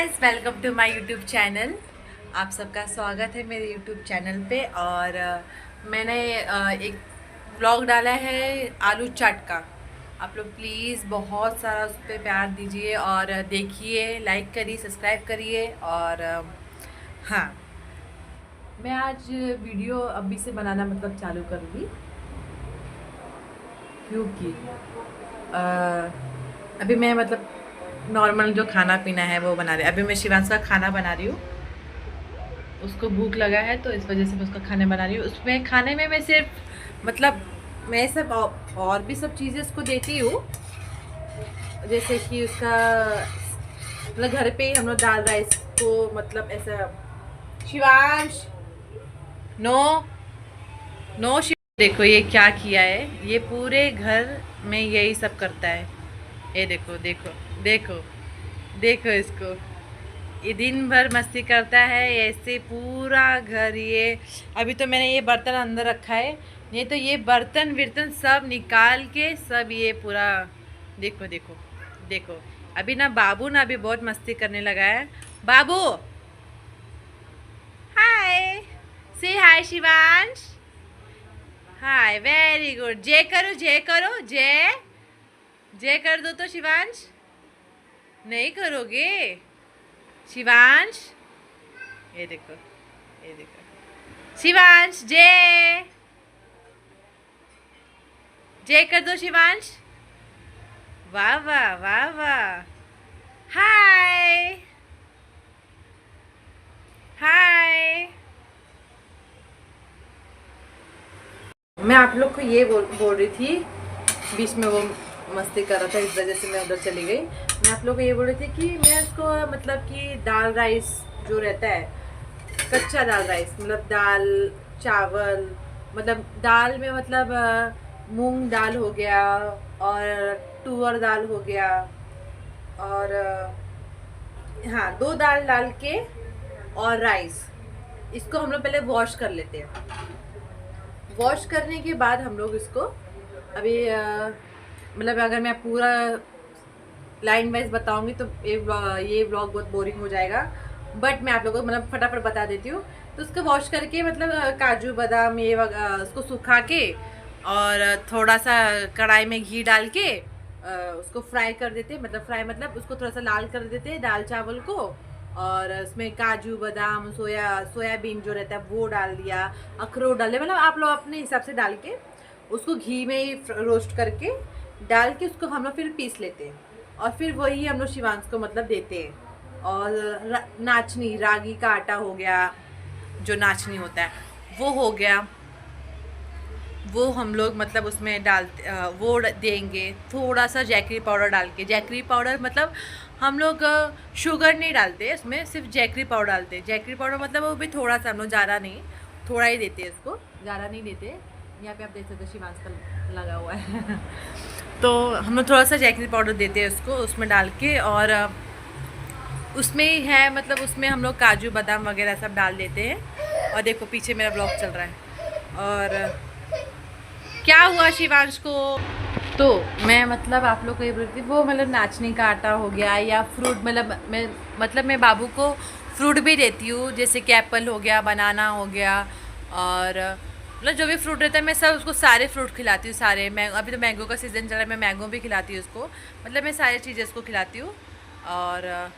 Guys, welcome to my YouTube channel. आप सबका स्वागत है मेरे यूट्यूब चैनल पे। और मैंने एक व्लॉग डाला है आलू चाट का। आप लोग प्लीज़ बहुत सारा उस पर प्यार दीजिए और देखिए, लाइक करिए, सब्सक्राइब करिए। और हाँ, मैं आज वीडियो अभी से बनाना मतलब चालू करूँगी, क्योंकि अभी मैं मतलब नॉर्मल जो खाना पीना है वो बना रही। अभी मैं शिवांश का खाना बना रही हूँ। उसको भूख लगा है तो इस वजह से मैं उसका खाने बना रही हूँ। उसमें खाने में मैं सिर्फ मतलब मैं सब और भी सब चीज़ें उसको देती हूँ, जैसे कि उसका मतलब घर पे ही हम लोग दाल राइस को मतलब ऐसा। शिवांश, नो नो देखो ये क्या किया है, ये पूरे घर में यही सब करता है। ये देखो देखो देखो देखो इसको, ये दिन भर मस्ती करता है ऐसे पूरा घर। ये अभी तो मैंने ये बर्तन अंदर रखा है, नहीं तो ये बर्तन विर्तन सब निकाल के सब ये पूरा। देखो देखो देखो, अभी ना बाबू ना अभी बहुत मस्ती करने लगा है। बाबू हाय, से हाय शिवांश। हाय, वेरी गुड। जय करो जय करो, जय जय कर दो तो शिवांश। नहीं करोगे शिवांश? ये देखो ये देखो शिवांश, जय जय कर दो शिवांश। वाह वाह वाह वाह। हाय हाय। मैं आप लोग को ये बोल रही थी, बीच में वो मस्ती कर रहा था इस वजह से मैं उधर चली गई। मैं आप लोग को ये बोल रही थी कि मैं उसको मतलब कि दाल राइस जो रहता है, कच्चा दाल राइस मतलब दाल चावल, मतलब दाल में मतलब मूंग दाल हो गया और तुअर दाल हो गया। और हाँ, दो दाल डाल के और राइस, इसको हम लोग पहले वॉश कर लेते हैं। वॉश करने के बाद हम लोग इसको अभी मतलब अगर मैं पूरा लाइन वाइज बताऊंगी तो ये व्लॉग बहुत बोरिंग हो जाएगा। बट मैं आप लोगों को मतलब फटाफट बता देती हूँ। तो उसको वॉश करके मतलब काजू बादाम ये उसको सुखा के और थोड़ा सा कढ़ाई में घी डाल के उसको फ्राई कर देते हैं। मतलब फ्राई मतलब उसको थोड़ा सा लाल कर देते हैं दाल चावल को। और उसमें काजू बादाम सोयाबीन जो रहता है वो डाल दिया, अखरोट डाल दिया, मतलब आप लोग अपने हिसाब से डाल के उसको घी में ही रोस्ट करके डाल के उसको हम लोग फिर पीस लेते हैं। और फिर वही हम लोग शिवांश को मतलब देते हैं। और नाचनी रागी का आटा हो गया, जो नाचनी होता है वो हो गया, वो हम लोग मतलब उसमें वो देंगे। थोड़ा सा जैकरी पाउडर डाल के, जैकरी पाउडर मतलब हम लोग शुगर नहीं डालते इसमें, सिर्फ जैकरी पाउडर डालते हैं। जैकरी पाउडर मतलब वो भी थोड़ा सा, हम लोग ज़्यादा नहीं, थोड़ा ही देते हैं इसको, ज़्यादा नहीं देते। यहाँ पे आप देख सकते हो शिवांश का लगा हुआ है तो हम लोग थोड़ा सा जैकरी पाउडर देते हैं उसको उसमें डाल के। और उसमें ही है मतलब उसमें हम लोग काजू बादाम वगैरह सब डाल देते हैं। और देखो पीछे मेरा ब्लॉग चल रहा है। और क्या हुआ शिवांश को? तो मैं मतलब आप लोग को ये बोलती थी, वो मतलब नाचने का आटा हो गया या फ्रूट, मैं बाबू को फ्रूट भी देती हूँ, जैसे कि एप्पल हो गया, बनाना हो गया। और मतलब जो भी फ्रूट रहता है मैं सब उसको सारे फ्रूट खिलाती हूँ। सारे अभी तो मैंगो का सीज़न चल रहा है, मैं मैंगो भी खिलाती हूँ उसको। मतलब मैं सारी चीज़ें उसको खिलाती हूँ। और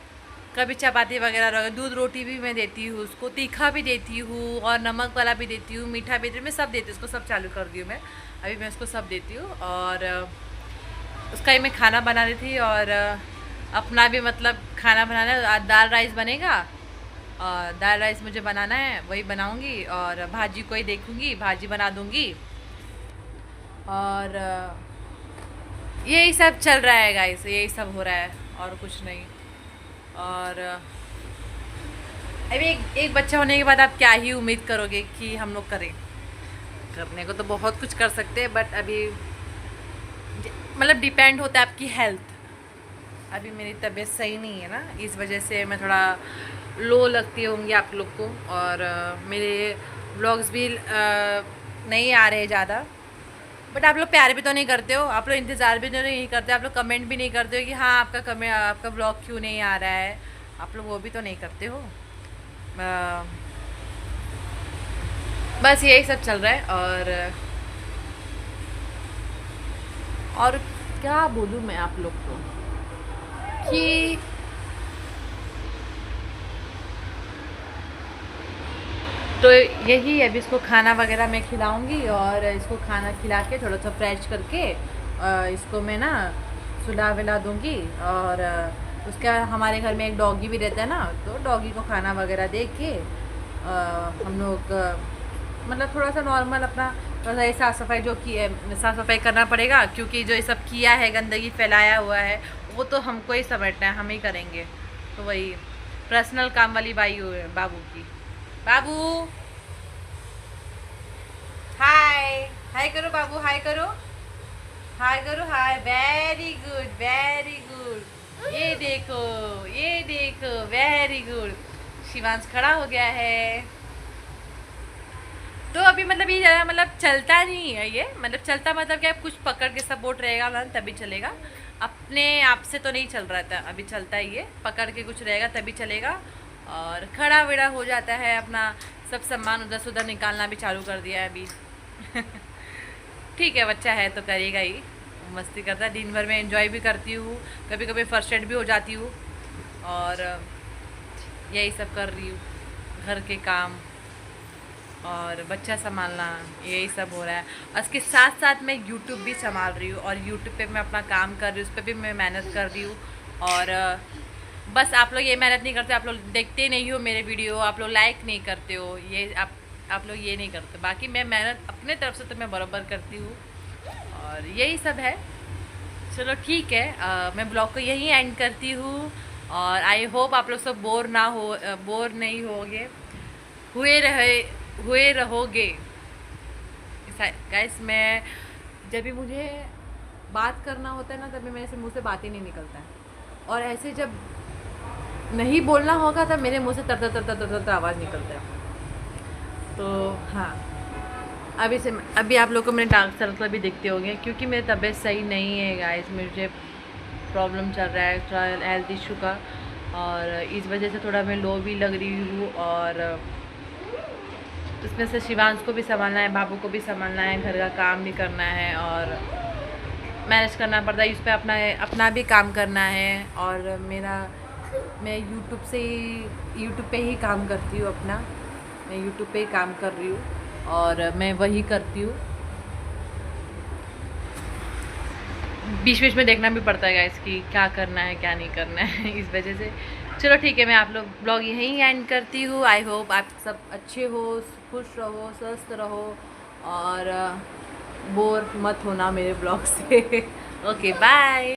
कभी चपाती वगैरह, दूध रोटी भी मैं देती हूँ उसको, तीखा भी देती हूँ और नमक वाला भी देती हूँ, मीठा भी देती हूँ, मैं सब देती हूँ उसको, सब चालू कर दी हूँ मैं। अभी मैं उसको सब देती हूँ। और उसका ही मैं खाना बना रही थी। और अपना भी मतलब खाना बनाना है, दाल राइस बनेगा और दाल राइस मुझे बनाना है, वही बनाऊंगी। और भाजी को ही देखूंगी, भाजी बना दूंगी। और यही सब चल रहा है गाइस, यही सब हो रहा है और कुछ नहीं। और अभी एक बच्चा होने के बाद आप क्या ही उम्मीद करोगे कि हम लोग करें? करने को तो बहुत कुछ कर सकते हैं, बट अभी मतलब डिपेंड होता है आपकी हेल्थ। अभी मेरी तबीयत सही नहीं है ना, इस वजह से मैं थोड़ा लो लगती होंगी आप लोग को। और मेरे व्लॉग्स भी नहीं आ रहे ज़्यादा। बट आप लोग प्यार भी तो नहीं करते हो, आप लोग इंतज़ार भी तो नहीं करते, आप लोग कमेंट भी नहीं करते हो कि हाँ आपका व्लॉग क्यों नहीं आ रहा है। आप लोग वो भी तो नहीं करते हो। बस यही सब चल रहा है। और क्या बोलूँ मैं आप लोग को कि तो यही अभी इसको खाना वगैरह मैं खिलाऊंगी, और इसको खाना खिला के थोड़ा सा फ्रेश करके इसको मैं ना सुला विला दूंगी। और उसका हमारे घर में एक डॉगी भी रहता है ना, तो डॉगी को खाना वगैरह दे के हम लोग मतलब थोड़ा सा नॉर्मल अपना थोड़ा सा साफ़ सफाई जो की है, साफ़ सफाई करना पड़ेगा, क्योंकि जो ये सब किया है, गंदगी फैलाया हुआ है, वो तो हमको ही समेटना है, हम ही करेंगे। तो वही पर्सनल काम वाली बाई हुई है बाबू की। बाबू हाय, हाय करो बाबू, हाय करो, हाय करो, hi. Very good, very good. ये देखो, वेरी गुड। शिवांश खड़ा हो गया है। तो अभी मतलब ये ज़्यादा मतलब चलता नहीं है, ये मतलब चलता मतलब क्या, कुछ पकड़ के सपोर्ट रहेगा ना तभी चलेगा, अपने आप से तो नहीं चल रहा था। अभी चलता ही है, पकड़ के कुछ रहेगा तभी चलेगा। और खड़ा वेड़ा हो जाता है, अपना सब सामान उधर से उधर निकालना भी चालू कर दिया है अभी। ठीक है, बच्चा है तो करेगा ही, मस्ती करता है। दिन भर में एंजॉय भी करती हूँ, कभी कभी फर्स्ट्रेट भी हो जाती हूँ, और यही सब कर रही हूँ, घर के काम और बच्चा संभालना, यही सब हो रहा है। और इसके साथ साथ मैं यूट्यूब भी संभाल रही हूँ, और यूट्यूब पे मैं अपना काम कर रही हूँ, उस पर भी मैं मेहनत कर रही हूँ। और बस आप लोग ये मेहनत नहीं करते, आप लोग देखते नहीं हो मेरे वीडियो, आप लोग लाइक नहीं करते हो, ये आप लोग ये नहीं करते। बाकी मैं मेहनत अपने तरफ से तो मैं बराबर करती हूँ, और यही सब है। चलो ठीक है, मैं ब्लॉग को यहीं एंड करती हूँ, और आई होप आप लोग सब बोर नहीं होगे, हुए रहोगे। गाइस, मैं जब भी मुझे बात करना होता है ना, तभी मेरे से मुंह से बात ही नहीं निकलता है, और ऐसे जब नहीं बोलना होगा तब मेरे मुंह से तर तर तर तर तर आवाज़ निकलता है। तो हाँ, अभी आप लोग को मेरे डार्क सर्कल भी दिखते होंगे, क्योंकि मेरी तबीयत सही नहीं है गाइस, मुझे प्रॉब्लम चल रहा है थोड़ा हेल्थ इशू का, और इस वजह से थोड़ा मैं लो भी लग रही हूँ। और उसमें से शिवांश को भी संभालना है, बाबू को भी संभालना है, घर का काम भी करना है, और मैनेज करना पड़ता है, इस पर अपना भी काम करना है। और मैं यूट्यूब पे ही काम करती हूँ अपना, मैं यूट्यूब पे ही काम कर रही हूँ, और मैं वही करती हूँ। बीच बीच में देखना भी पड़ता है गाइस कि क्या करना है क्या नहीं करना है, इस वजह से। चलो ठीक है, मैं आप लोग ब्लॉग यहीं एंड करती हूँ। आई होप आप सब अच्छे हो, खुश रहो, स्वस्थ रहो, और बोर मत होना मेरे ब्लॉग से। Okay, bye.